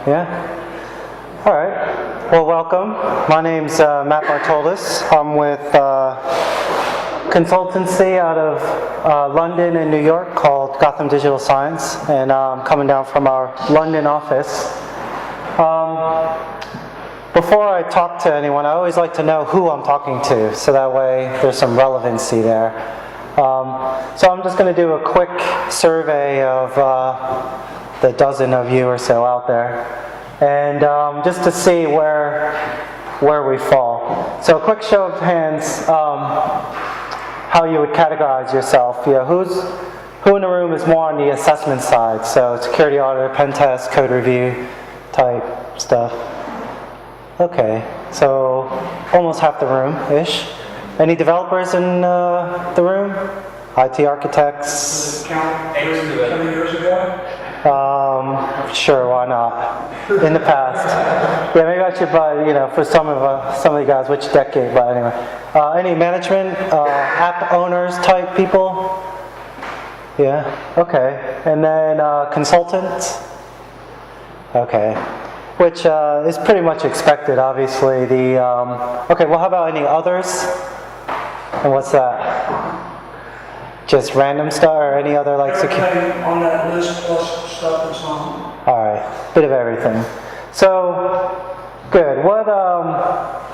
Yeah? All right. Well, welcome. My name's Matt Bartoldus. I'm with consultancy out of London and New York called Gotham Digital Science, and I'm coming down from our London office. Before I talk to anyone, I always like to know who I'm talking to, so that way there's some relevancy there. So I'm just going to do a quick survey of the dozen of you or so out there, and just to see where we fall. So a quick show of hands, how you would categorize yourself. You know, who in the room is more on the assessment side? So security audit, pen test, code review type stuff. Okay, so almost half the room-ish. Any developers in the room? IT architects? Does it count 20 years ago? Sure, why not? In the past. Yeah, maybe I should buy, for some of you guys, which decade, but anyway. Any management, app owners type people? Yeah, okay. And then consultants? Okay. Which is pretty much expected, obviously. Okay, well, how about any others? And what's that? Just random stuff or any other like security? On that list plus stuff that's on. All right, bit of everything. So, good. What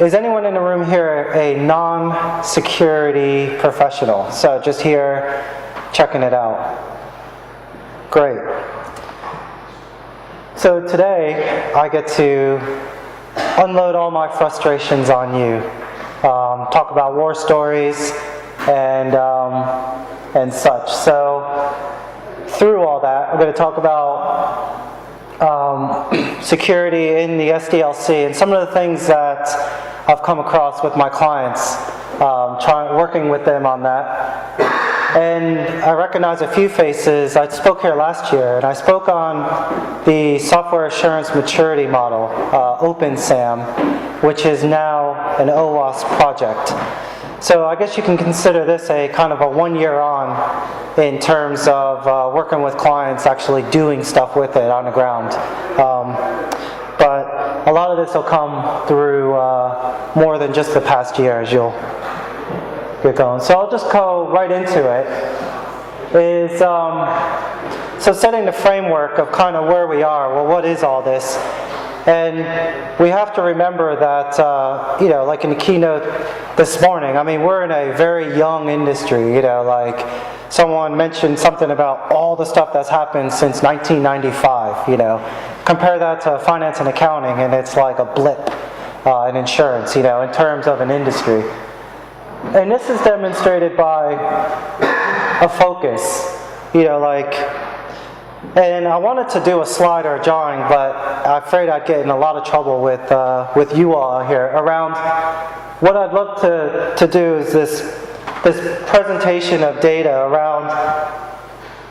is anyone in the room here a non-security professional? So just here checking it out. Great. So today I get to unload all my frustrations on you, talk about war stories and such. So through all that, I'm going to talk about security in the SDLC and some of the things that I've come across with my clients, working with them on that. And I recognize a few faces. I spoke here last year, and I spoke on the Software Assurance Maturity Model, OpenSAM, which is now an OWASP project. So I guess you can consider this a kind of a 1 year on in terms of working with clients, actually doing stuff with it on the ground. But a lot of this will come through more than just the past year, as you'll get going. So I'll just go right into it. So setting the framework of kind of where we are. Well, what is all this? And we have to remember that, like in the keynote this morning, I mean, we're in a very young industry, like someone mentioned something about all the stuff that's happened since 1995, Compare that to finance and accounting, and it's like a blip in insurance, in terms of an industry. And this is demonstrated by a focus, and I wanted to do a slide or a drawing, but I'm afraid I'd get in a lot of trouble with you all here around what I'd love to do is this presentation of data around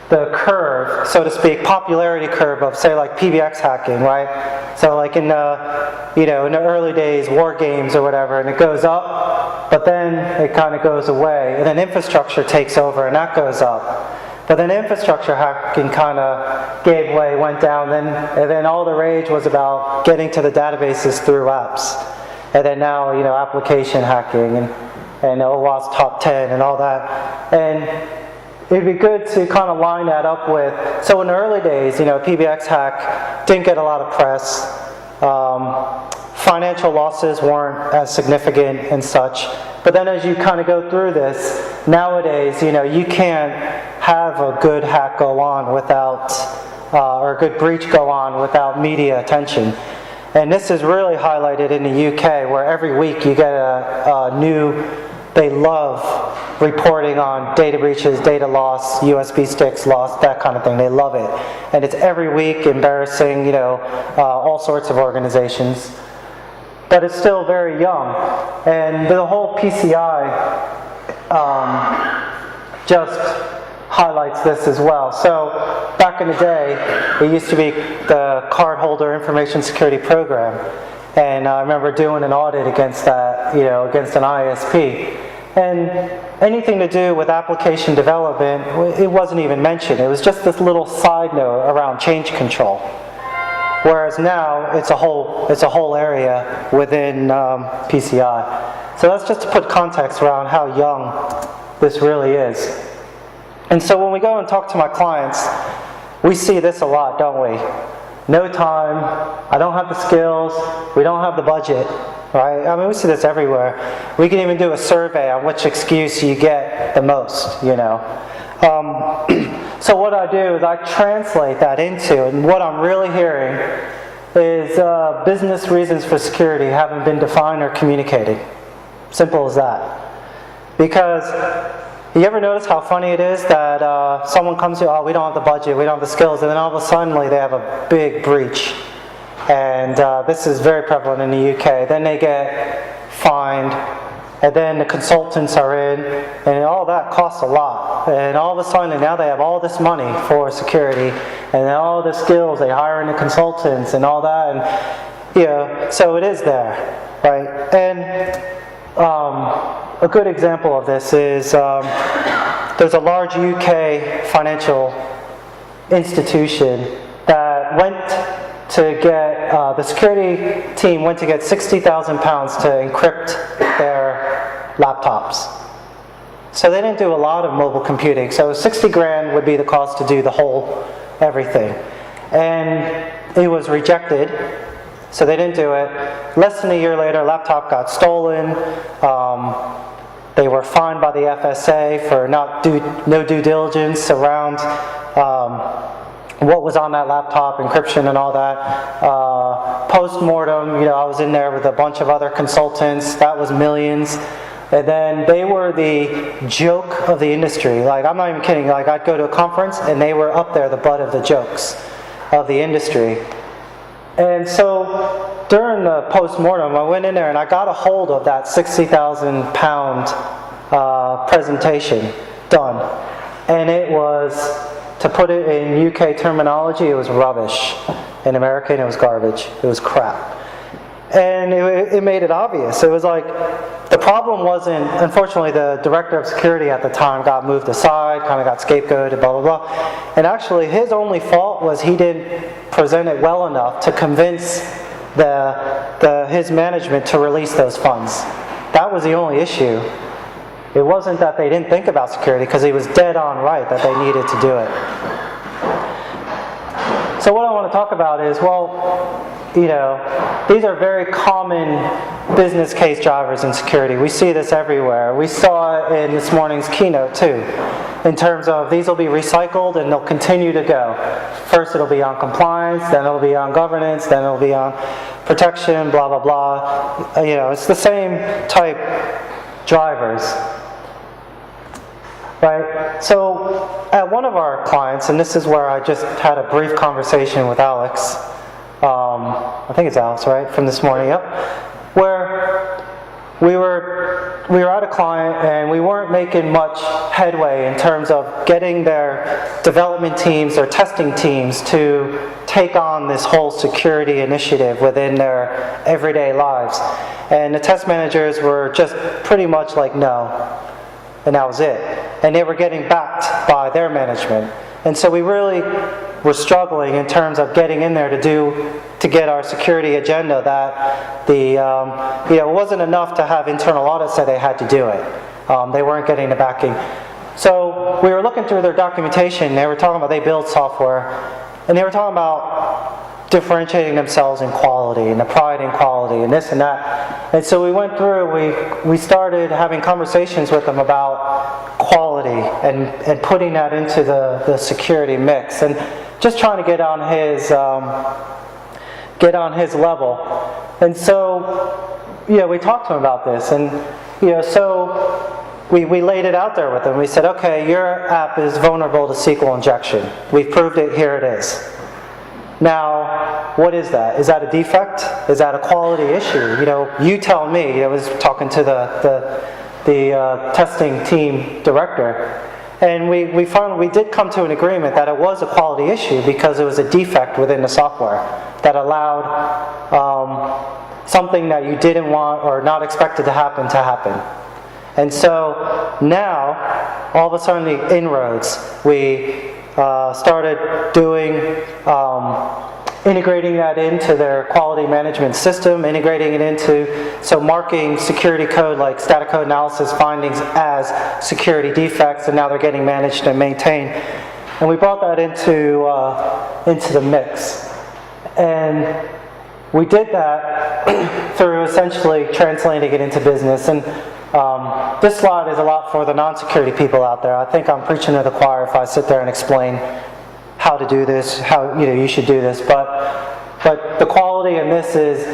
the curve, so to speak, popularity curve of, say, like PBX hacking, right? So like in the, in the early days, war games or whatever, and it goes up, but then it kind of goes away, and then infrastructure takes over, and that goes up. But then infrastructure hacking kind of gave way, went down, and then all the rage was about getting to the databases through apps. And then now, application hacking and OWASP top 10 and all that. And it'd be good to kind of line that up with, so in the early days, PBX hack didn't get a lot of press. Financial losses weren't as significant and such. But then as you kind of go through this, nowadays, you can't have a good hack go on without, or a good breach go on without media attention. And this is really highlighted in the UK, where every week you get a new, they love reporting on data breaches, data loss, USB sticks lost, that kind of thing. They love it. And it's every week embarrassing, all sorts of organizations. But it's still very young. And the whole PCI just highlights this as well. So back in the day, it used to be the Cardholder Information Security Program. And I remember doing an audit against that, against an ISP. And anything to do with application development, it wasn't even mentioned. It was just this little side note around change control. whereas now it's a whole area within PCI. So that's just to put context around how young this really is. And so when we go and talk to my clients, we see this a lot, don't we? No time, I don't have the skills, we don't have the budget, right? I mean, we see this everywhere. We can even do a survey on which excuse you get the most, you know. So what I do is I translate that into, and what I'm really hearing is business reasons for security haven't been defined or communicated. Simple as that. Because you ever notice how funny it is that someone comes to you, oh, we don't have the budget, we don't have the skills, and then all of a sudden they have a big breach. And this is very prevalent in the UK. Then they get fined, and then the consultants are in, and all that costs a lot. And all of a sudden now they have all this money for security, and then all the skills, they hire in the consultants and all that, and yeah, so it is there, right? And a good example of this is there's a large UK financial institution that went to get, the security team went to get £60,000 to encrypt their laptops. So they didn't do a lot of mobile computing. So 60 grand would be the cost to do the whole everything. And it was rejected. So they didn't do it. Less than a year later, a laptop got stolen. They were fined by the FSA for no due diligence around what was on that laptop, encryption and all that. Post-mortem, you know, I was in there with a bunch of other consultants. That was millions. And then they were the joke of the industry. Like, I'm not even kidding. Like, I'd go to a conference and they were up there, the butt of the jokes of the industry. And so during the post-mortem, I went in there and I got a hold of that £60,000 presentation done. And it was, to put it in UK terminology, it was rubbish. In American, it was garbage. It was crap. And it made it obvious. It was like, the problem wasn't, unfortunately, the director of security at the time got moved aside, kind of got scapegoated, blah, blah, blah. And actually, his only fault was he didn't present it well enough to convince his management to release those funds. That was the only issue. It wasn't that they didn't think about security, because he was dead on right that they needed to do it. So what I want to talk about is, well, you know, these are very common business case drivers in security. We see this everywhere. We saw it in this morning's keynote too, in terms of these will be recycled and they'll continue to go. First it'll be on compliance, then it'll be on governance, then it'll be on protection, blah, blah, blah. You know, it's the same type drivers. Right? So at one of our clients, and this is where I just had a brief conversation with Alex, I think it's Alex, right, from this morning, yep, where we were at a client and we weren't making much headway in terms of getting their development teams, their testing teams to take on this whole security initiative within their everyday lives. And the test managers were just pretty much like, no. And that was it. And they were getting backed by their management. And so we really were struggling in terms of getting in there to get our security agenda, that it wasn't enough to have internal audits that they had to do it. They weren't getting the backing. So we were looking through their documentation. They were talking about they build software, and they were talking about differentiating themselves in quality and the pride in quality and this and that. And so we went through, we started having conversations with them about quality and putting that into the security mix and just trying to get on his level. And so, we talked to him about this, and so we laid it out there with him. We said, okay, your app is vulnerable to SQL injection. We've proved it, here it is. Now, what is that? Is that a defect? Is that a quality issue? You tell me. I was talking to the testing team director, and we found we did come to an agreement that it was a quality issue because it was a defect within the software that allowed something that you didn't want or not expected to happen. And so now, all of a sudden, the inroads, we started doing integrating that into their quality management system, integrating it into, so marking security code like static code analysis findings as security defects, and now they're getting managed and maintained. And we brought that into the mix. And we did that through essentially translating it into business. And this slide is a lot for the non-security people out there. I think I'm preaching to the choir if I sit there and explain how to do this, how you should do this. But the quality in this is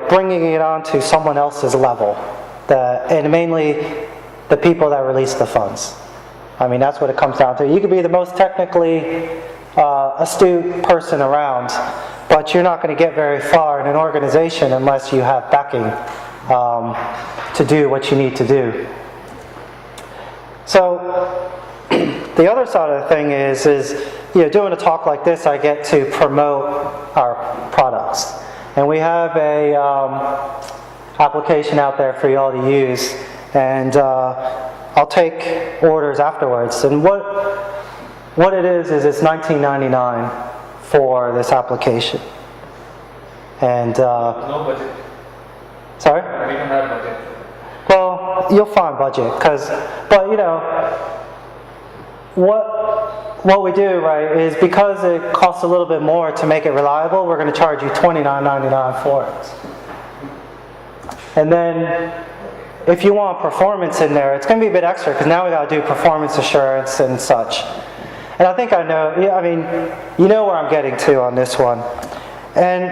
bringing it onto someone else's level, and mainly the people that release the funds. I mean, that's what it comes down to. You could be the most technically astute person around, but you're not going to get very far in an organization unless you have backing to do what you need to do. So the other side of the thing is doing a talk like this, I get to promote our products, and we have a application out there for y'all to use, and I'll take orders afterwards. And what it is it's $19.99 for this application. And no budget. Sorry? We don't have budget. Well, you'll find budget, but what we do, right, is because it costs a little bit more to make it reliable, we're going to charge you $29.99 for it. And then if you want performance in there, it's going to be a bit extra, because now we got to do performance assurance and such. And I think I know, you know where I'm getting to on this one. And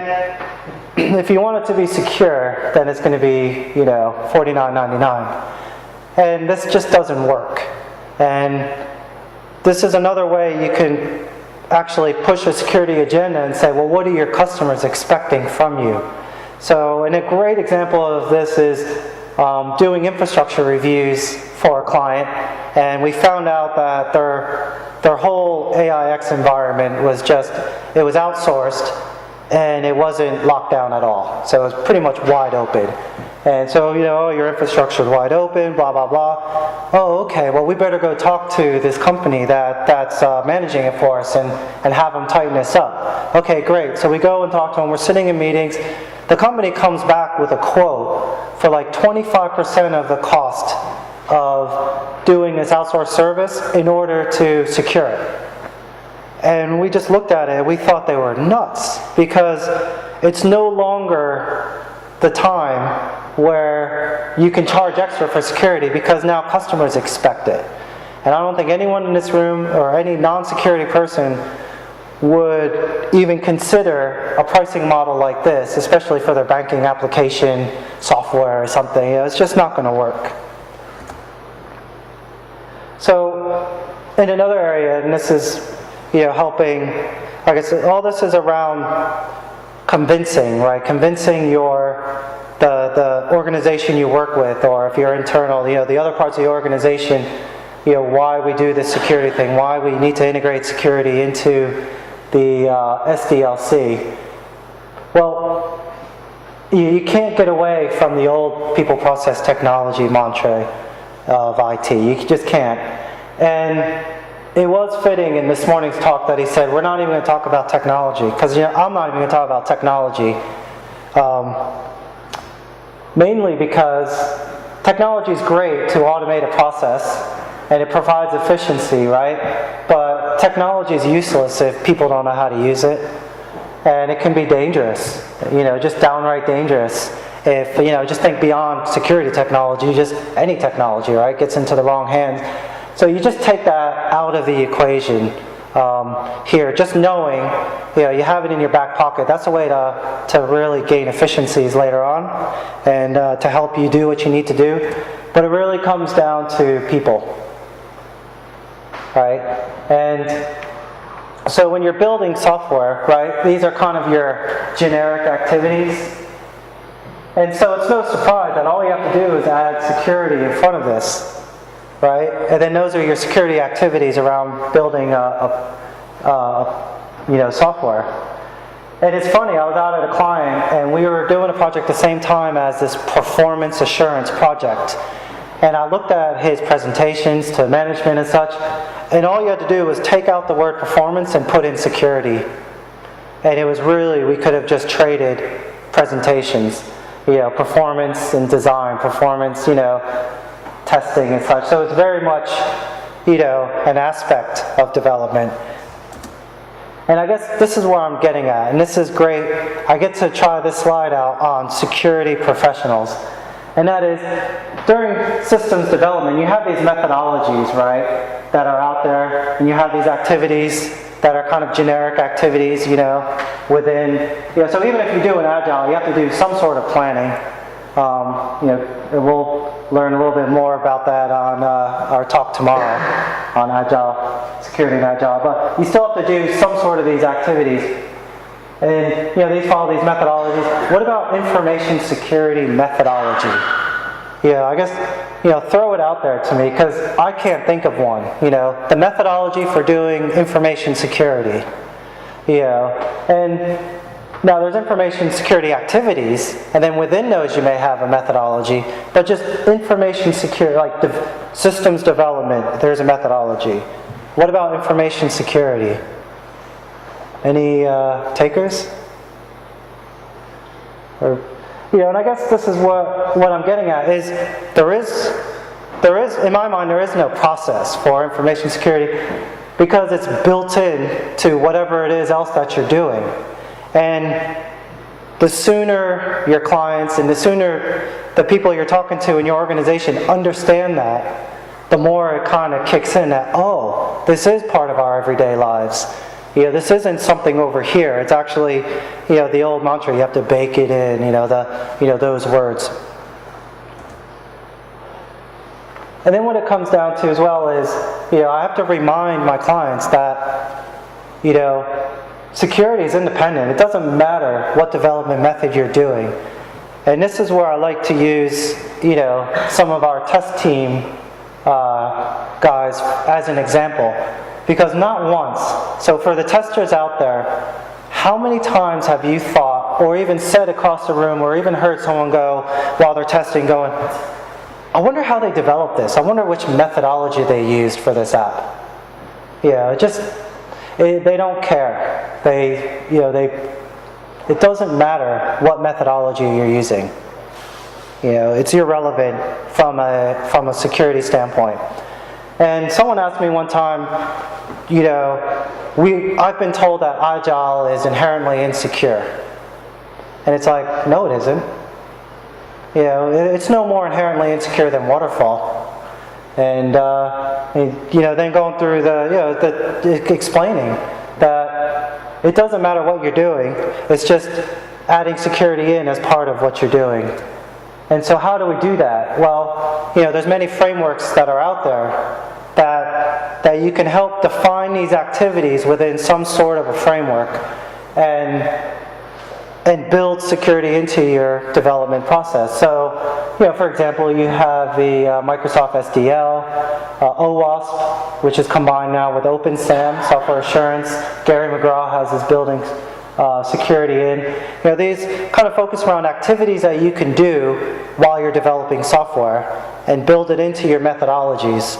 if you want it to be secure, then it's going to be, $49.99. And this just doesn't work. And this is another way you can actually push a security agenda and say, well, what are your customers expecting from you? So, and a great example of this is doing infrastructure reviews for a client, and we found out that their whole AIX environment was it was outsourced, and it wasn't locked down at all. So it was pretty much wide open. And so, your infrastructure is wide open, blah, blah, blah. Oh, okay, well, we better go talk to this company that's managing it for us and have them tighten this up. Okay, great. So we go and talk to them. We're sitting in meetings. The company comes back with a quote for like 25% of the cost of doing this outsourced service in order to secure it. And we just looked at it, we thought they were nuts, because it's no longer the time where you can charge extra for security, because now customers expect it. And I don't think anyone in this room or any non-security person would even consider a pricing model like this, especially for their banking application software or something. It's just not going to work. So in another area, and this is helping, like I said, all this is around convincing, right? Convincing the organization you work with, or if you're internal, the other parts of the organization, why we do this security thing, why we need to integrate security into the SDLC. Well, you can't get away from the old people process technology mantra of IT. You just can't. And it was fitting in this morning's talk that he said, we're not even going to talk about technology, because I'm not even going to talk about technology. Mainly because technology is great to automate a process, and it provides efficiency, right? But technology is useless if people don't know how to use it. And it can be dangerous, just downright dangerous. If, just think beyond security technology, just any technology, right, gets into the wrong hands. So you just take that out of the equation here, just knowing, you have it in your back pocket. That's a way to really gain efficiencies later on, and to help you do what you need to do. But it really comes down to people, right? And so when you're building software, right, these are kind of your generic activities. And so it's no surprise that all you have to do is add security in front of this. Right? And then those are your security activities around building software. And it's funny, I was out at a client, and we were doing a project at the same time as this performance assurance project. And I looked at his presentations to management and such, and all you had to do was take out the word performance and put in security. And it was really, we could have just traded presentations, performance and design, performance, testing and such. So it's very much, an aspect of development. And I guess this is where I'm getting at, and this is great. I get to try this slide out on security professionals. And that is, during systems development, you have these methodologies, right, that are out there, and you have these activities that are kind of generic activities, within, so even if you do an Agile, you have to do some sort of planning. And we'll learn a little bit more about that on our talk tomorrow on Agile, security and Agile. But you still have to do some sort of these activities. And, these follow these methodologies. What about information security methodology? I guess, throw it out there to me, because I can't think of one. The methodology for doing information security. And now there's information security activities, and then within those you may have a methodology, but just information security, like systems development, there's a methodology. What about information security? Any takers? Or, and I guess this is what I'm getting at is there is, in my mind, there is no process for information security because it's built in to whatever it is else that you're doing. And the sooner your clients and the sooner the people you're talking to in your organization understand that, the more it kind of kicks in that, oh, this is part of our everyday lives. This isn't something over here. It's actually, the old mantra, you have to bake it in, those words. And then what it comes down to as well is, I have to remind my clients that, security is independent. It doesn't matter what development method you're doing. And this is where I like to use, some of our test team guys as an example. Because not once, so for the testers out there, how many times have you thought, or even said across the room, or even heard someone go while they're testing going, I wonder how they developed this. I wonder which methodology they used for this app. They don't care. It doesn't matter what methodology you're using. It's irrelevant from a security standpoint. And someone asked me one time, I've been told that Agile is inherently insecure. And it's like, no, it isn't. It's no more inherently insecure than waterfall. And then going through the explaining that it doesn't matter what you're doing. It's just adding security in as part of what you're doing. And so how do we do that? Well, there's many frameworks that are out there that you can help define these activities within some sort of a framework and build security into your development process. So, for example, you have the Microsoft SDL, OWASP, which is combined now with OpenSAM, software assurance. Gary McGraw has his building security in. These kind of focus around activities that you can do while you're developing software and build it into your methodologies.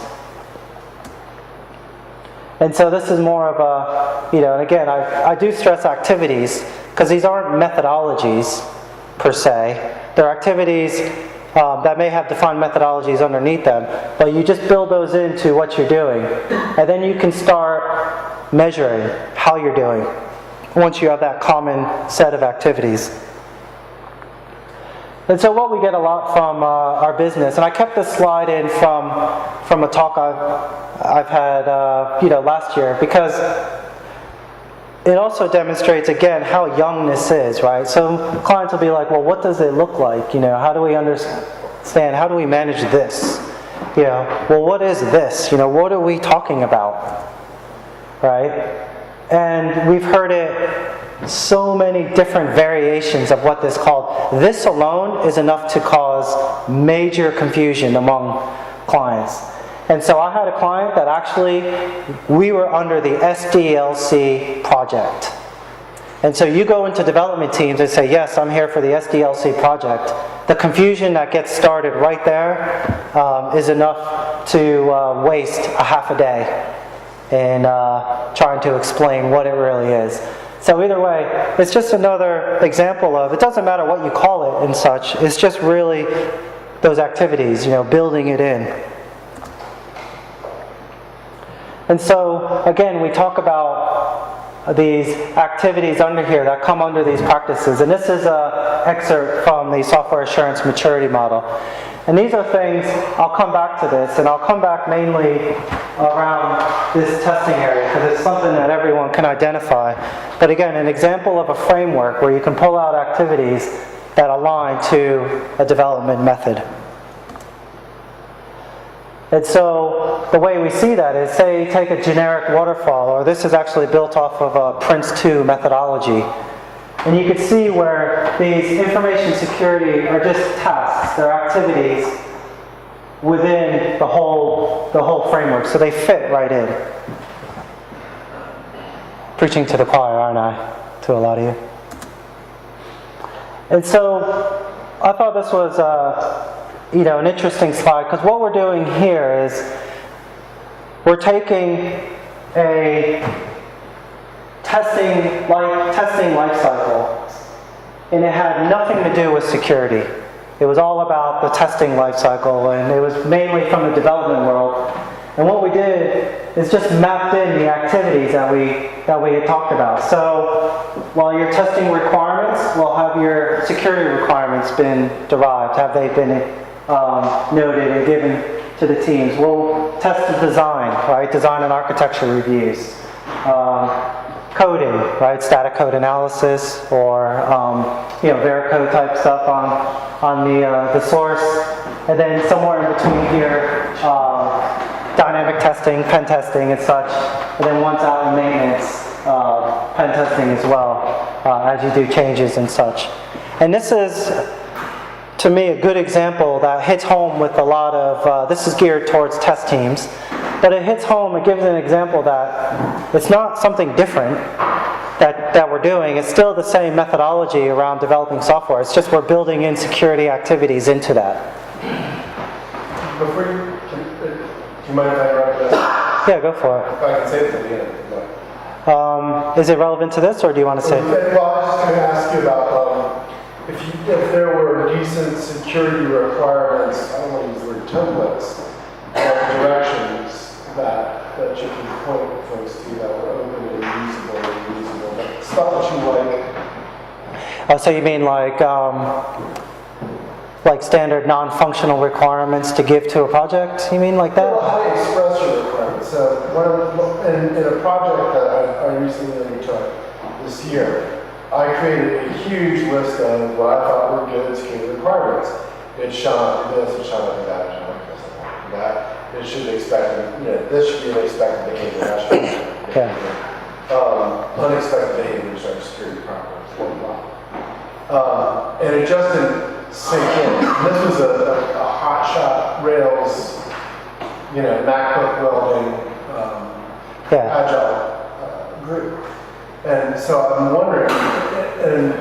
And so this is more of a, and again, I do stress activities because these aren't methodologies per se. They're activities that may have defined methodologies underneath them, but you just build those into what you're doing. And then you can start measuring how you're doing once you have that common set of activities. And so what we get a lot from our business, and I kept this slide in from a talk I've had last year, because it also demonstrates again how young this is, right? So clients will be like, well, what does it look like? How do we understand? How do we manage this? Well, what is this? What are we talking about? Right? And we've heard it so many different variations of what this called. This alone is enough to cause major confusion among clients. And so I had a client that actually, we were under the SDLC project. And so you go into development teams and say, yes, I'm here for the SDLC project. The confusion that gets started right there is enough to waste a half a day in trying to explain what it really is. So either way, it's just another example of, it doesn't matter what you call it and such, it's just really those activities, building it in. And so, again, we talk about these activities under here that come under these practices. And this is an excerpt from the Software Assurance Maturity Model. And these are things, I'll come back to this, and I'll come back mainly around this testing area, because it's something that everyone can identify. But again, an example of a framework where you can pull out activities that align to a development method. And so the way we see that is, say, take a generic waterfall, or this is actually built off of a Prince2 methodology. And you can see where these information security are just tasks, they're activities within the whole framework, so they fit right in. Preaching to the choir, aren't I? To a lot of you. And so I thought this was an interesting slide, because what we're doing here is we're taking a testing life cycle, and it had nothing to do with security. It was all about the testing life cycle, and it was mainly from the development world. And what we did is just mapped in the activities that we had talked about. So while you're testing requirements, well, have your security requirements been derived? Have they been noted and given to the teams? We'll test the design, right? Design and architecture reviews. Coding, right? Static code analysis, or Veracode type stuff on the source, and then somewhere in between here, dynamic testing, pen testing, and such. And then once out in maintenance, pen testing as well, as you do changes and such. And this is, to me, a good example that hits home with a lot of. This is geared towards test teams. But it hits home, it gives an example that it's not something different that we're doing. It's still the same methodology around developing software. It's just we're building in security activities into that. Before do you mind if I interrupt that? Yeah, go for it. If I can say it at the end. Is it relevant to this, or do you want to say? Well, I was just going to ask you about if there were decent security requirements, I don't want to use the word templates, or directions that you can point folks to that were open and usable, but stuff that you like. Oh, so you mean like standard non-functional requirements to give to a project? You mean like that? Well, how do you express your requirements? So in a project that I recently undertook this year, I created a huge list of what I thought were good security requirements. It shall do this, it shall do that, it shall do that. It should expect, this should be an expected behavior. That should be expected behavior. Unexpected behaviors are security problems. Blah, blah. And it just didn't sink in. This was a hotshot Rails, MacBook welding, agile group. And so I'm wondering, and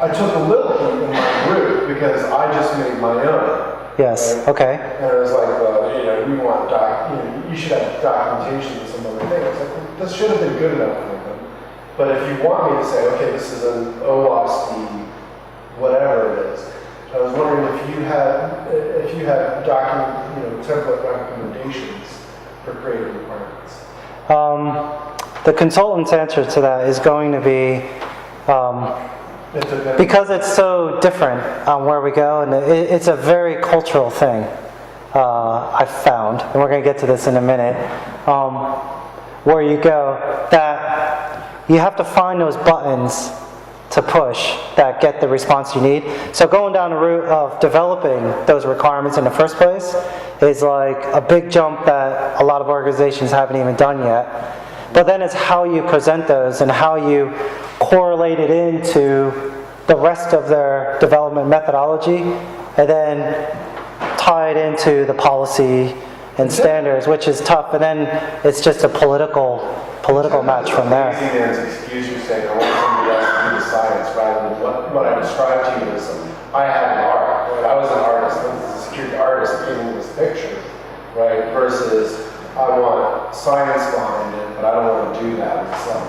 I took a little heat in my group because I just made my own. Yes. Right? Okay. And it was like, well, we want you should have documentation and some other thing. It's like, well, this should have been good enough for them. But if you want me to say, okay, this is an OWASP, whatever it is, I was wondering if you had template recommendations for creating requirements. The consultant's answer to that is going to be. Because it's so different where we go, and it's a very cultural thing, I've found, and we're going to get to this in a minute, where you go, that you have to find those buttons to push that get the response you need. So going down the route of developing those requirements in the first place is like a big jump that a lot of organizations haven't even done yet. But then it's how you present those and how you correlate it into the rest of their development methodology, and then tie it into the policy and standards, which is tough. And then it's just a political match from there. There's excuse you saying I want somebody else to do the science rather than what I described to you as I had an art. Right? I was an artist. I was a security artist painting this picture, right? Versus I want science behind it, but I don't want to do that myself.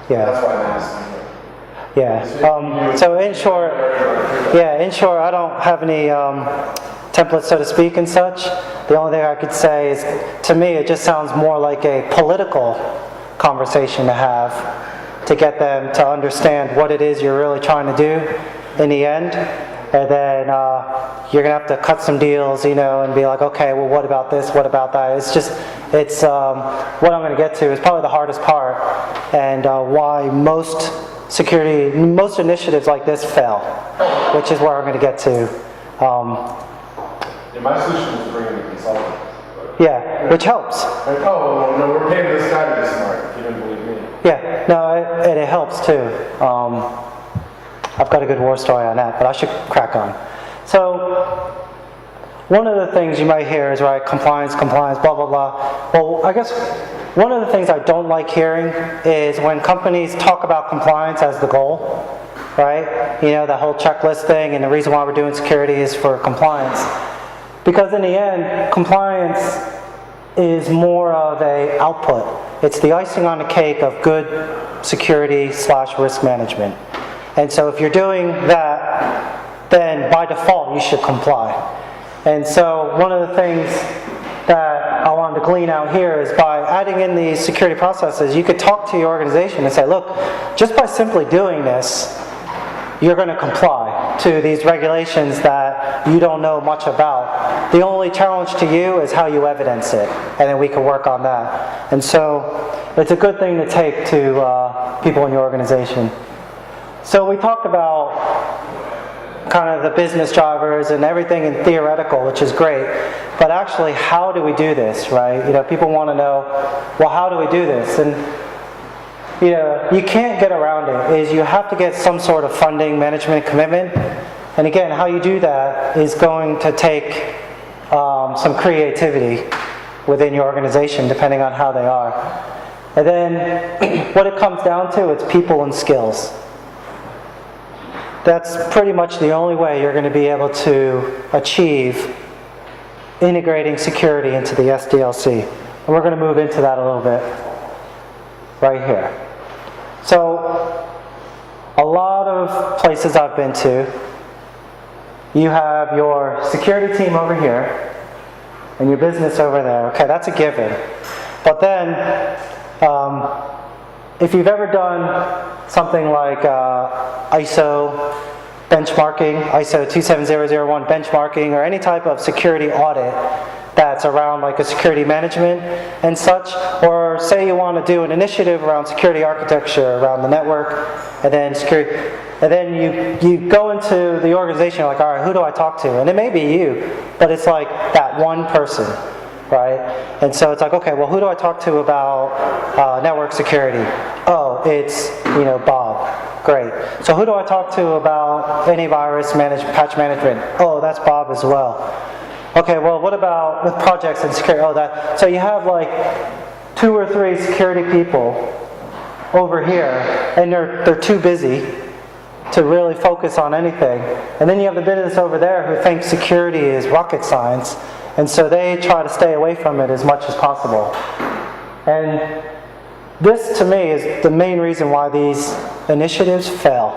Yeah. That's why I'm asking you. Yeah. So in short, I don't have any templates, so to speak, and such. The only thing I could say is, to me, it just sounds more like a political conversation to have to get them to understand what it is you're really trying to do in the end. And then you're going to have to cut some deals, you know, and be like, okay, well, what about this? What about that? It's what I'm going to get to is probably the hardest part, and why most initiatives like this fail, which is where I'm going to get to. Yeah, my solution is bringing a consultant. Yeah, which helps. Like, oh, well, no, we're paying this guy to be smart, if you didn't believe me. Yeah, no, and it helps too. I've got a good war story on that, but I should crack on. So, one of the things you might hear is, right, compliance, blah, blah, blah. Well, I guess one of the things I don't like hearing is when companies talk about compliance as the goal, right? You know, the whole checklist thing, and the reason why we're doing security is for compliance. Because in the end, compliance is more of an output. It's the icing on the cake of good security/risk management. And so if you're doing that, then by default you should comply. And so one of the things that I wanted to glean out here is by adding in these security processes, you could talk to your organization and say, look, just by simply doing this, you're going to comply to these regulations that you don't know much about. The only challenge to you is how you evidence it, and then we can work on that. And so it's a good thing to take to people in your organization. So we talked about kind of the business drivers and everything in theoretical, which is great, but actually how do we do this, right? You know, people want to know, well, how do we do this? And you know, you can't get around it, is you have to get some sort of funding, management, commitment. And again, how you do that is going to take some creativity within your organization, depending on how they are. And then what it comes down to, it's people and skills. That's pretty much the only way you're going to be able to achieve integrating security into the SDLC. And we're going to move into that a little bit right here. So, a lot of places I've been to, you have your security team over here and your business over there. Okay, that's a given. But then, if you've ever done something like ISO benchmarking, ISO 27001 benchmarking, or any type of security audit that's around like a security management and such, or say you want to do an initiative around security architecture, around the network, and then security, and then you go into the organization, you're like, all right, who do I talk to? And it may be you, but it's like that one person, right? And so it's like, okay, well, who do I talk to about network security? Oh, it's, you know, Bob. Great. So who do I talk to about antivirus patch management? Oh, that's Bob as well. Okay, well, what about with projects and security? Oh, that. So you have like 2 or 3 security people over here, and they're too busy to really focus on anything. And then you have the business over there who thinks security is rocket science, and so they try to stay away from it as much as possible. And this, to me, is the main reason why these initiatives fail.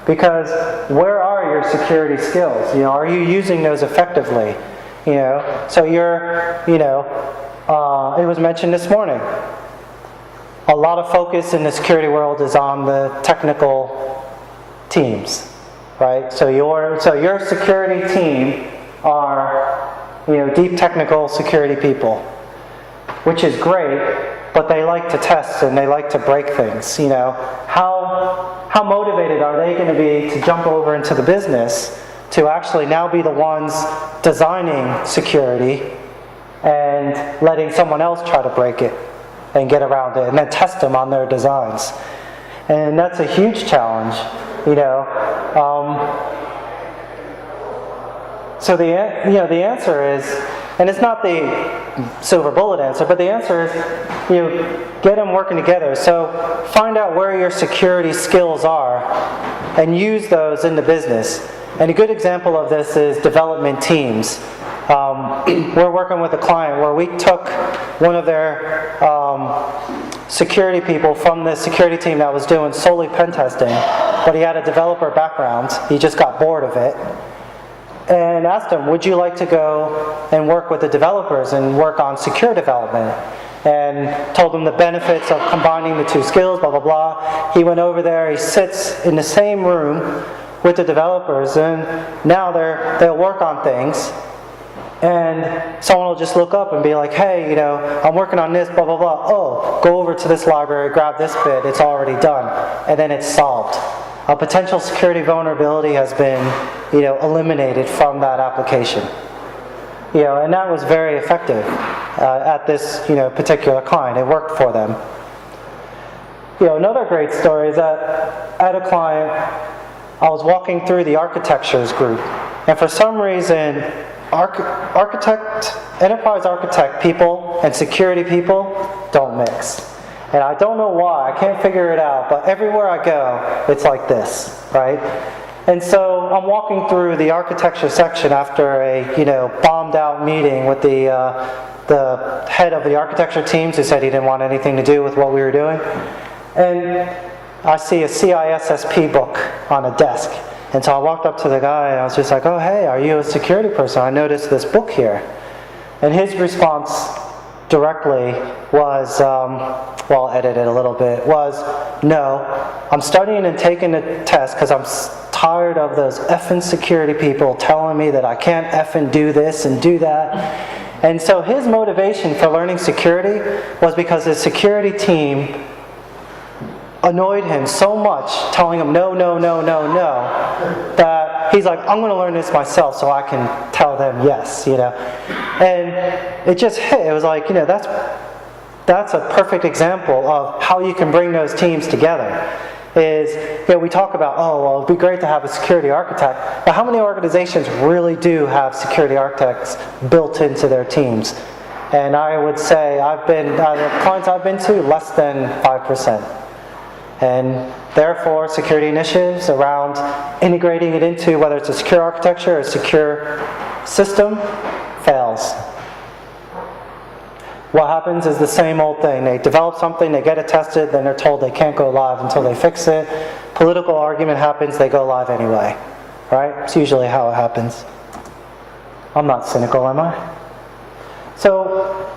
Because where are your security skills? You know, are you using those effectively? You know, so it was mentioned this morning. A lot of focus in the security world is on the technical teams, right? So your security team are, you know, deep technical security people, which is great, but they like to test and they like to break things. You know, how motivated are they going to be to jump over into the business to actually now be the ones designing security and letting someone else try to break it and get around it and then test them on their designs? And that's a huge challenge, you know. So the answer is, and it's not the silver bullet answer, but the answer is, you know, get them working together. So find out where your security skills are and use those in the business. And a good example of this is development teams. We're working with a client where we took one of their security people from the security team that was doing solely pen testing, but he had a developer background. He just got bored of it. And asked him, would you like to go and work with the developers and work on secure development? And told him the benefits of combining the two skills, blah, blah, blah. He went over there, he sits in the same room with the developers, and now they'll work on things. And someone will just look up and be like, hey, I'm working on this, blah, blah, blah. Oh, go over to this library, grab this bit, it's already done. And then it's solved. A potential security vulnerability has been, eliminated from that application. And that was very effective at this, particular client. It worked for them. Another great story is that at a client, I was walking through the architectures group, and for some reason, enterprise architect people and security people don't mix. And I don't know why, I can't figure it out, but everywhere I go, it's like this, right? And so I'm walking through the architecture section after a, bombed out meeting with the head of the architecture teams, who said he didn't want anything to do with what we were doing. And I see a CISSP book on a desk. And so I walked up to the guy and I was just like, oh, hey, are you a security person? I noticed this book here. And his response directly was, well, I'll edit it a little bit, was, no, I'm studying and taking the test because I'm tired of those effing security people telling me that I can't effing do this and do that. And so his motivation for learning security was because his security team annoyed him so much, telling him no, no, no, no, no, that he's like, I'm going to learn this myself so I can tell them yes, And it just hit. It was like, that's a perfect example of how you can bring those teams together. Is, we talk about, oh, well, it'd be great to have a security architect, but how many organizations really do have security architects built into their teams? And I would say the clients I've been to, less than 5%. And therefore, security initiatives around integrating it into whether it's a secure architecture or a secure system fails. What happens is the same old thing. They develop something, they get it tested, then they're told they can't go live until they fix it. Political argument happens, they go live anyway. Right? It's usually how it happens. I'm not cynical, am I? So,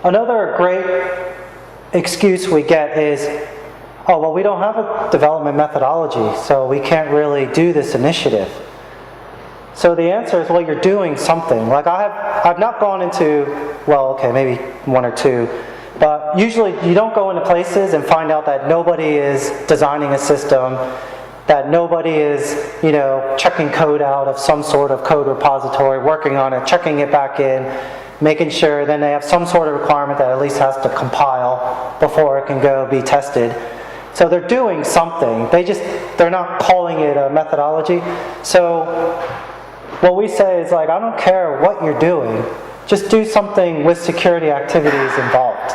another great excuse we get is, oh, well, we don't have a development methodology, so we can't really do this initiative. So the answer is, well, you're doing something. Like I've not gone into, well, okay, maybe one or two, but usually you don't go into places and find out that nobody is designing a system, that nobody is, checking code out of some sort of code repository, working on it, checking it back in, making sure then they have some sort of requirement that at least has to compile before it can go be tested. So they're doing something. They're not calling it a methodology. So what we say is like, I don't care what you're doing, just do something with security activities involved.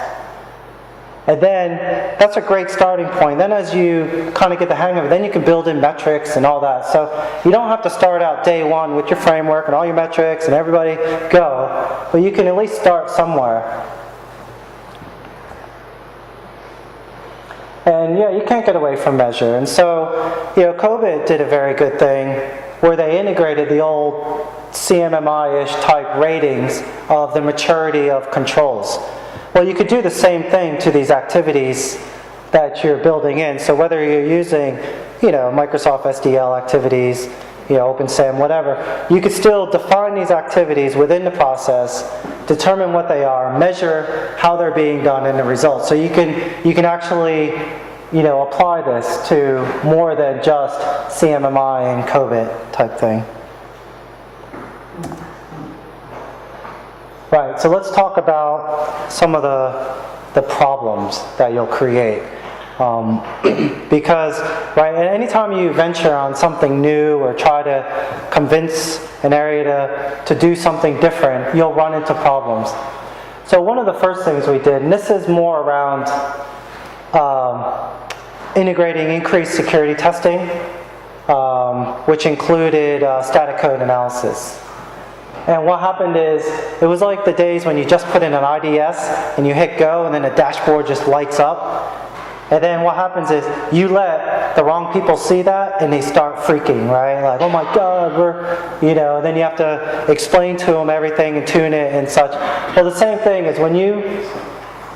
And then that's a great starting point. Then as you kind of get the hang of it, then you can build in metrics and all that. So you don't have to start out day one with your framework and all your metrics and everybody go, but you can at least start somewhere. And you can't get away from measure. And so, COVID did a very good thing where they integrated the old CMMI-ish type ratings of the maturity of controls. Well, you could do the same thing to these activities that you're building in. So whether you're using, Microsoft SDL activities, OpenSAM, whatever, you could still define these activities within the process, determine what they are, measure how they're being done and the results. So you can actually, apply this to more than just CMMI and COVID type thing. Right, so let's talk about some of the problems that you'll create. Because, right, anytime you venture on something new or try to convince an area to do something different, you'll run into problems. So one of the first things we did, and this is more around integrating increased security testing, which included static code analysis. And what happened is, it was like the days when you just put in an IDS and you hit go and then the dashboard just lights up. And then what happens is, you let the wrong people see that and they start freaking, right? Like, oh my God, and then you have to explain to them everything and tune it and such. Well, the same thing is when you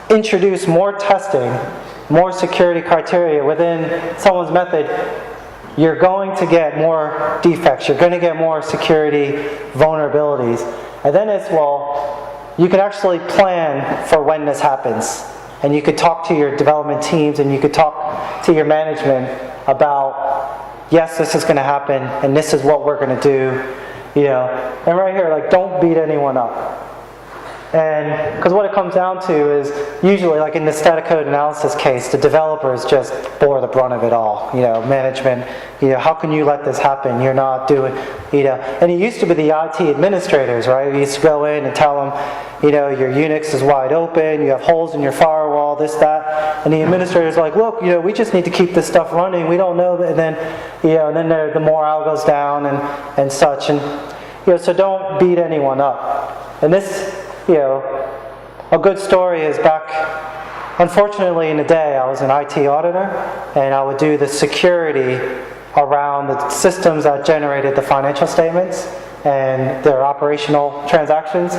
introduce more testing, more security criteria within someone's method, you're going to get more defects, you're going to get more security vulnerabilities. And then it's, well, you can actually plan for when this happens. And you could talk to your development teams and you could talk to your management about, yes, this is going to happen and this is what we're going to do, And right here, like, don't beat anyone up. And because what it comes down to is, usually, like in the static code analysis case, the developers just bore the brunt of it all. Management, how can you let this happen? You're not doing, And it used to be the IT administrators, right? We used to go in and tell them, your Unix is wide open, you have holes in your firewall, this, that. And the administrators are like, look, we just need to keep this stuff running. We don't know that. And then, and then the morale goes down and such. And, so don't beat anyone up. And this, a good story is back, unfortunately in the day, I was an IT auditor, and I would do the security around the systems that generated the financial statements and their operational transactions.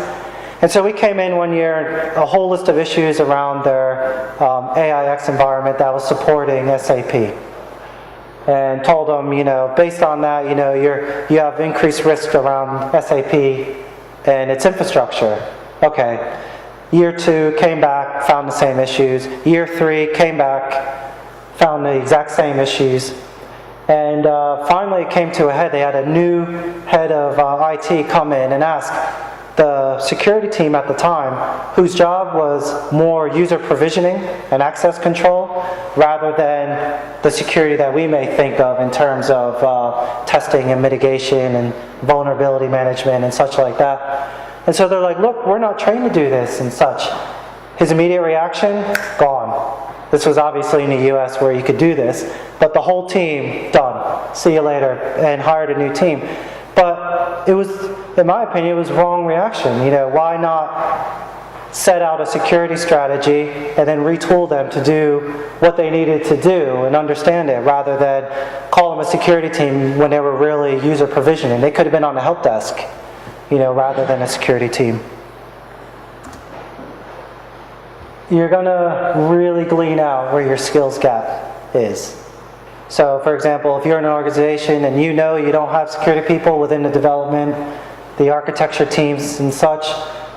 And so we came in one year, a whole list of issues around their AIX environment that was supporting SAP. And told them, based on that, you have increased risk around SAP and its infrastructure. Okay. Year 2, came back, found the same issues. Year 3, came back, found the exact same issues. And finally it came to a head. They had a new head of IT come in and ask the security team at the time, whose job was more user provisioning and access control rather than the security that we may think of in terms of testing and mitigation and vulnerability management and such like that. And so they're like, look, we're not trained to do this and such. His immediate reaction, gone. This was obviously in the US where you could do this, but the whole team, done. See you later, and hired a new team. But it was, in my opinion, it was wrong reaction. Why not set out a security strategy and then retool them to do what they needed to do and understand it, rather than call them a security team when they were really user provisioning. They could have been on the help desk, rather than a security team. You're going to really glean out where your skills gap is. So, for example, if you're in an organization and you don't have security people within the development, the architecture teams and such,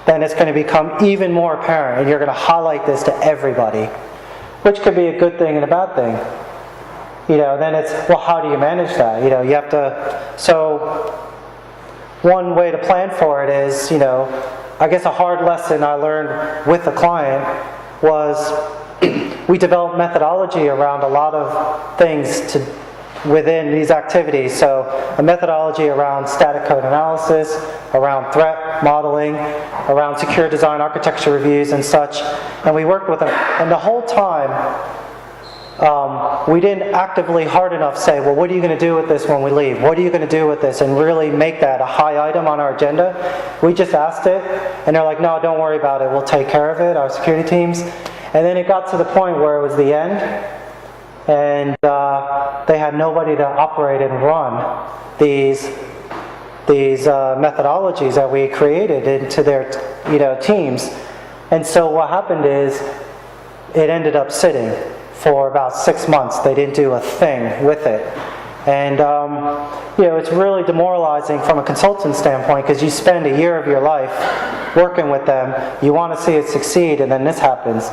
then it's going to become even more apparent, and you're going to highlight this to everybody, which could be a good thing and a bad thing. Then it's, well, how do you manage that? You have to, so one way to plan for it is, I guess a hard lesson I learned with the client was we developed methodology around a lot of things within these activities. So a methodology around static code analysis, around threat modeling, around secure design architecture reviews and such. And we worked with them. And the whole time, we didn't actively hard enough say, well, what are you going to do with this when we leave? What are you going to do with this? And really make that a high item on our agenda. We just asked it, and they're like, no, don't worry about it. We'll take care of it, our security teams. And then it got to the point where it was the end, and they had nobody to operate and run these methodologies that we created into their teams. And so what happened is it ended up sitting for about 6 months. They didn't do a thing with it. And it's really demoralizing from a consultant standpoint, because you spend a year of your life working with them, you want to see it succeed, and then this happens.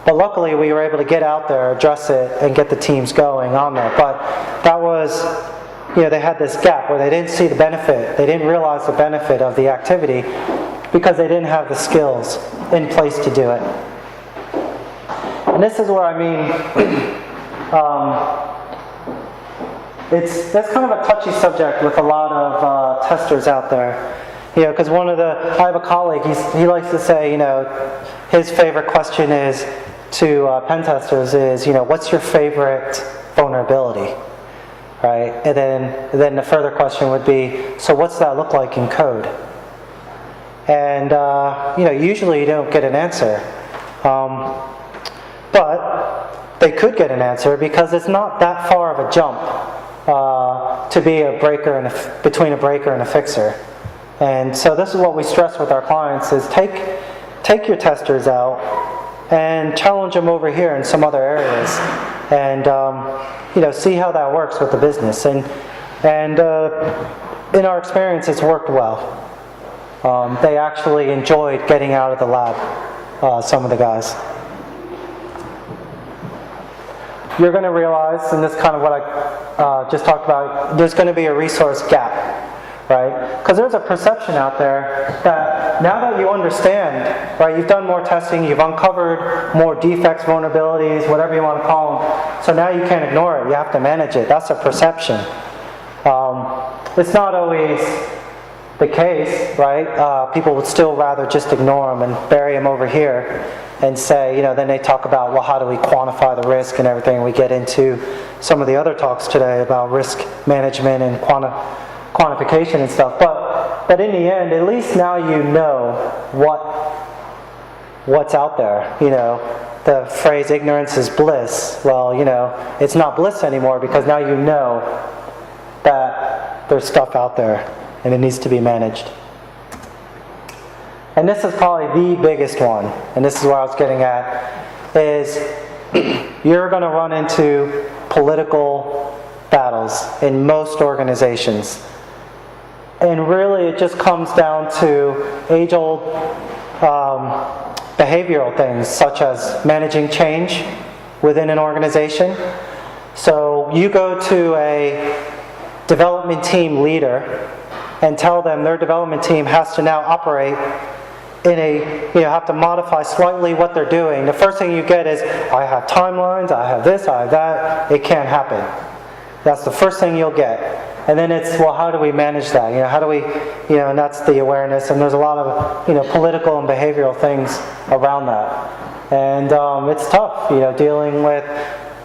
But luckily we were able to get out there, address it, and get the teams going on there. But that was, they had this gap where they didn't see the benefit, they didn't realize the benefit of the activity because they didn't have the skills in place to do it. And this is where I mean, that's kind of a touchy subject with a lot of testers out there. Because I have a colleague, he likes to say, his favorite question is to pen testers is, what's your favorite vulnerability, right? And then the further question would be, so what's that look like in code, And usually you don't get an answer. But they could get an answer because it's not that far of a jump to be a breaker and between a breaker and a fixer. And so this is what we stress with our clients: is take your testers out and challenge them over here in some other areas, and see how that works with the business. And in our experience, it's worked well. They actually enjoyed getting out of the lab, some of the guys. You're going to realize, and this is kind of what I just talked about, there's going to be a resource gap, right? Because there's a perception out there that now that you understand, right, you've done more testing, you've uncovered more defects, vulnerabilities, whatever you want to call them, so now you can't ignore it, you have to manage it. That's a perception. It's not always the case, right? People would still rather just ignore them and bury them over here and say, then they talk about, well, how do we quantify the risk and everything. We get into some of the other talks today about risk management and quantification and stuff. But in the end, at least now you know what's out there. The phrase ignorance is bliss. Well, it's not bliss anymore because now you know that there's stuff out there and it needs to be managed. And this is probably the biggest one, and this is what I was getting at, is you're going to run into political battles in most organizations. And really it just comes down to age-old behavioral things, such as managing change within an organization. So you go to a development team leader and tell them their development team has to now operate in have to modify slightly what they're doing. The first thing you get is, I have timelines, I have this, I have that. It can't happen. That's the first thing you'll get. And then it's, well, how do we manage that? How do we, and that's the awareness. And there's a lot of, political and behavioral things around that. And it's tough, dealing with,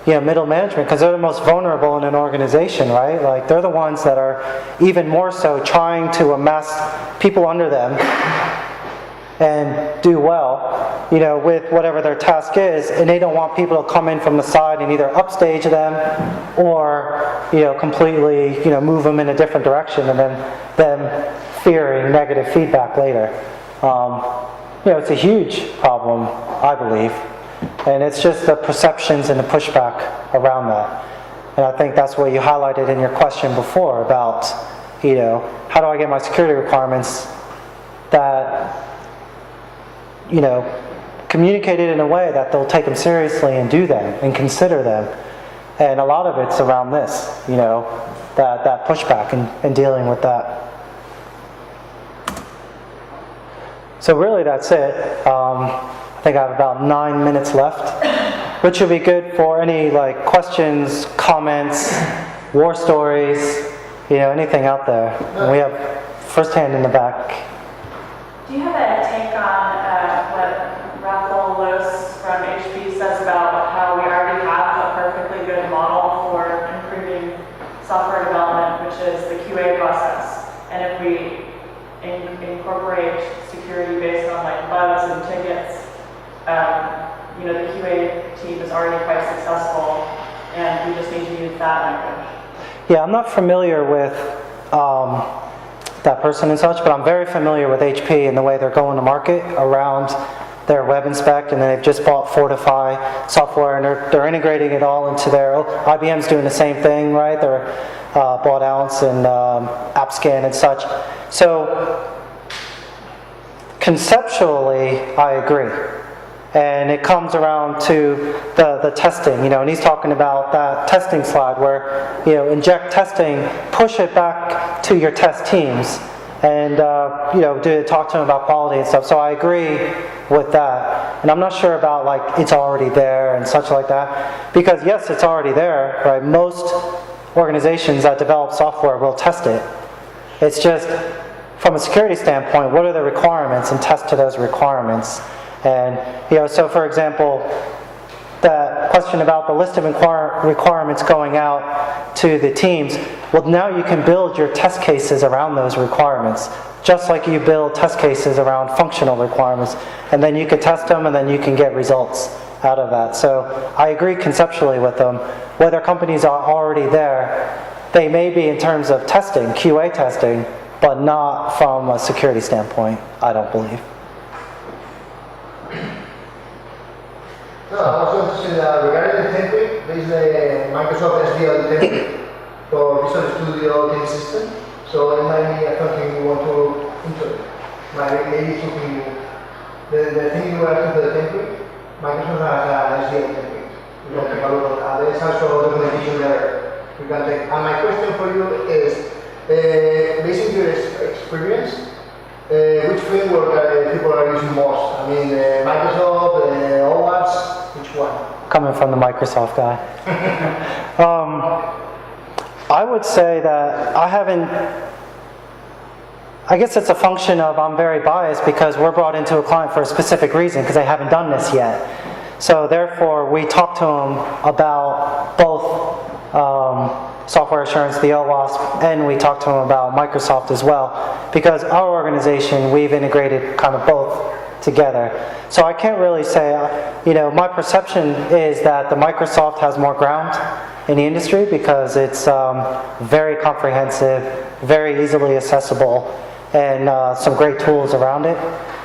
middle management, because they're the most vulnerable in an organization, right? Like, they're the ones that are even more so trying to amass people under them and do well, with whatever their task is, and they don't want people to come in from the side and either upstage them or, completely, move them in a different direction, and then them fearing negative feedback later. It's a huge problem, I believe, and it's just the perceptions and the pushback around that. And I think that's what you highlighted in your question before about, how do I get my security requirements that communicated in a way that they'll take them seriously and do them and consider them. And a lot of it's around this, that pushback and dealing with that. So really that's it. I think I have about 9 minutes left, which would be good for any questions, comments, war stories, anything out there. And we have first hand in the back. Do you have a take on what Bartoldus from HP says about how we already have a perfectly good model for improving software development, which is the QA process? And if we incorporate security based on bugs and tickets, the QA team is already quite successful, and we just need to use that language. Yeah, I'm not familiar with that person and such, but I'm very familiar with HP and the way they're going to market around their web inspect, and then they've just bought Fortify software, and they're integrating it all into their, IBM's doing the same thing, right? They're bought Ounce and AppScan and such. So conceptually, I agree. And it comes around to the testing, and he's talking about that testing slide where, inject testing, push it back to your test teams, and, talk to them about quality and stuff. So I agree with that. And I'm not sure about, it's already there and such like that. Because, yes, it's already there, right? Most organizations that develop software will test it. It's just, from a security standpoint, what are the requirements, and test to those requirements. And, so for example, the question about the list of requirements going out to the teams, well, now you can build your test cases around those requirements. just like you build test cases around functional requirements. And then you can test them and then you can get results out of that. So I agree conceptually with them. Whether companies are already there, they may be in terms of testing, QA testing, but not from a security standpoint, I don't believe. No, I was going to say that regarding the template, there is the Microsoft SDLC template for Visual Studio Team System. So it might be something we want to integrate. Maybe something, the thing you are to the template, Microsoft has an SDLC template. We can take a look at that. There's also documentation there we can take. And my question for you is, based on your experience, which framework people are using most? I mean, Microsoft, OWASP, which one? Coming from the Microsoft guy. I would say that I guess it's a function of I'm very biased because we're brought into a client for a specific reason because they haven't done this yet. So therefore we talk to them about both software assurance, the OWASP, and we talk to them about Microsoft as well because our organization, we've integrated kind of both together. So I can't really say, my perception is that the Microsoft has more ground in the industry because it's very comprehensive, very easily accessible, and some great tools around it.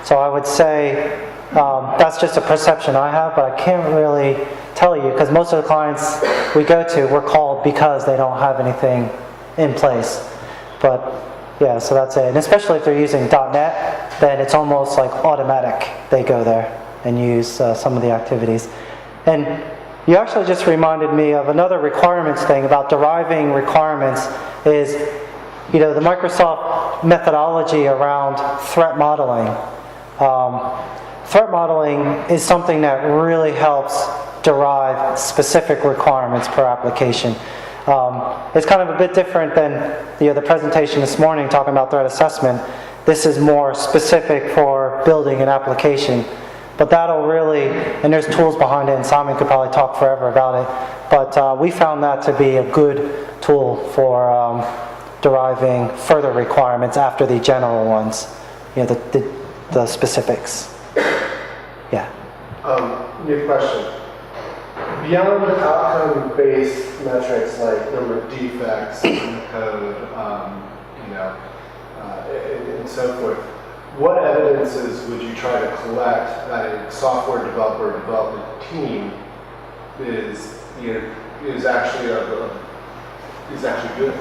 So I would say that's just a perception I have, but I can't really tell you because most of the clients we go to, we're called because they don't have anything in place. But yeah, so that's it. And especially if they're using .NET, then it's almost like automatic. They go there and use some of the activities. And you actually just reminded me of another requirements thing about deriving requirements is, the Microsoft methodology around threat modeling. Threat modeling is something that really helps derive specific requirements per application. It's kind of a bit different than the presentation this morning talking about threat assessment. This is more specific for building an application. But that'll really, and there's tools behind it, and Simon could probably talk forever about it, but we found that to be a good tool for deriving further requirements after the general ones, the specifics. Yeah. New question. Beyond outcome-based metrics like number of defects in the code, and so forth, what evidences would you try to collect that a software developer development team is actually good?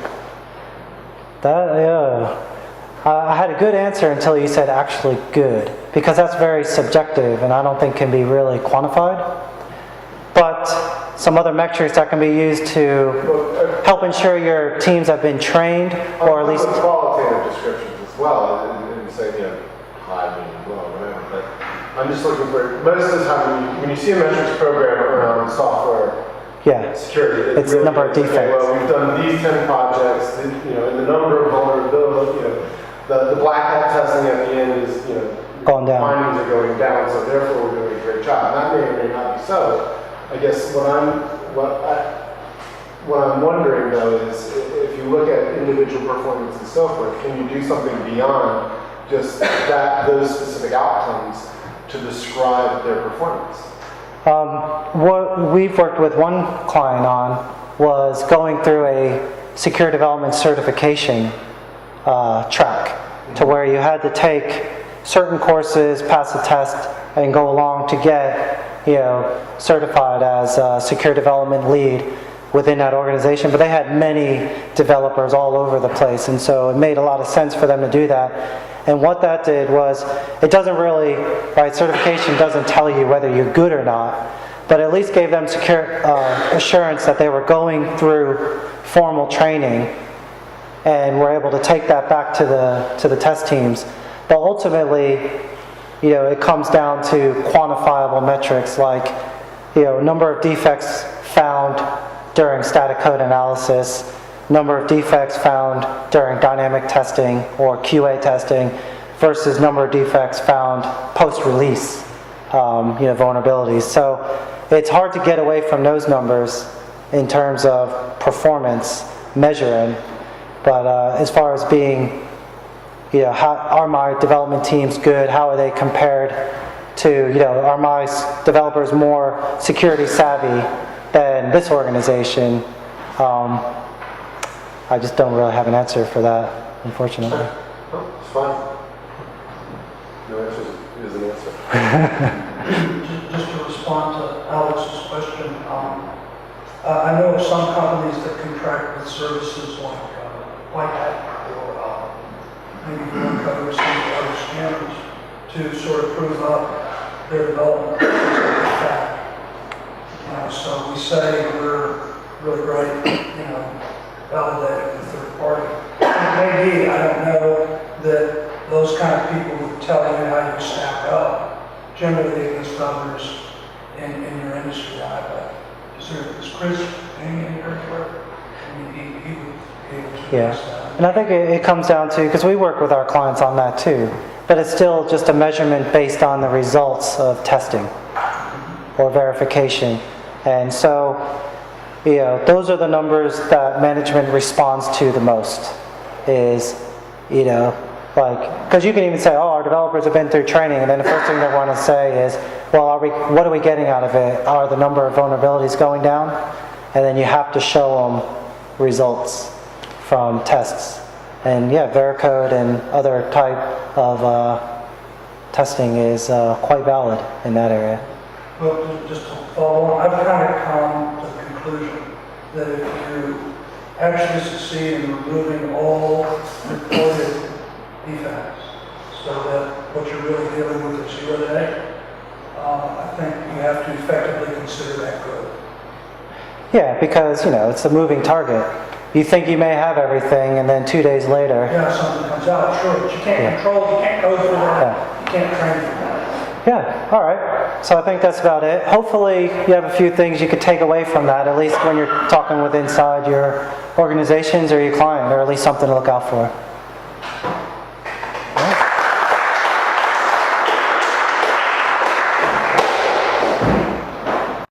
I had a good answer until you said actually good, because that's very subjective and I don't think can be really quantified. But some other metrics that can be used to help ensure your teams have been trained, or at least qualitative descriptions as well, and say, high, medium, low, whatever. But I'm just looking for, most of the time when you see a metrics program around software security, it's really number of defects. Well, we've done these 10 projects, and the number of vulnerabilities, the black hat testing at the end is, gone down. Findings are going down, so therefore we're doing a great job. That may or may not be so. I guess what I'm wondering though is if you look at individual performance and so forth, can you do something beyond just those specific outcomes to describe their performance? What we've worked with one client on was going through a secure development certification track to where you had to take certain courses, pass a test, and go along to get certified as a secure development lead within that organization. But they had many developers all over the place, and so it made a lot of sense for them to do that. And what that did was, it doesn't really, certification doesn't tell you whether you're good or not, but at least gave them secure assurance that they were going through formal training and were able to take that back to the test teams. But ultimately, it comes down to quantifiable metrics like, number of defects found during static code analysis, number of defects found during dynamic testing or QA testing versus number of defects found post-release, vulnerabilities. So it's hard to get away from those numbers in terms of performance measuring, but as far as being you know, how, are my development teams good? How are they compared to, you know, are my developers more security savvy than this organization? I just don't really have an answer for that, unfortunately. Oh, it's fine. No answer is an answer. Just to respond to Alex's question, I know of some companies that contract with services like White Hat or maybe Blue Coat or some of the other standards to sort of prove up their development. So we say we're really great, you know, validated with third party. It may be, I don't know, that those kind of people would tell you how you stack up generally against others in your industry. Is Chris hanging in here? I mean, he would be able to address that. And I think it comes down to, because we work with our clients on that too, but it's still just a measurement based on the results of testing or verification. And so, you know, those are the numbers that management responds to the most is, you know, like, because you can even say, oh, our developers have been through training, and then the first thing they want to say is, well, what are we getting out of it? Are the number of vulnerabilities going down? And then you have to show them results from tests. And yeah, Veracode and other type of testing is quite valid in that area. Well, just to follow on, I've kind of come to the conclusion that if you actually succeed in removing all reported defects, so that what you're really dealing with is 0 day, I think you have to effectively consider that good. Yeah, because, you know, it's a moving target. You think you may have everything, and then 2 days later, Yeah, something comes out, sure, but you can't control, you can't go through that, you can't train for that. yeah, all right. So I think that's about it. Hopefully you have a few things you could take away from that, at least when you're talking with inside your organizations or your client, or at least something to look out for.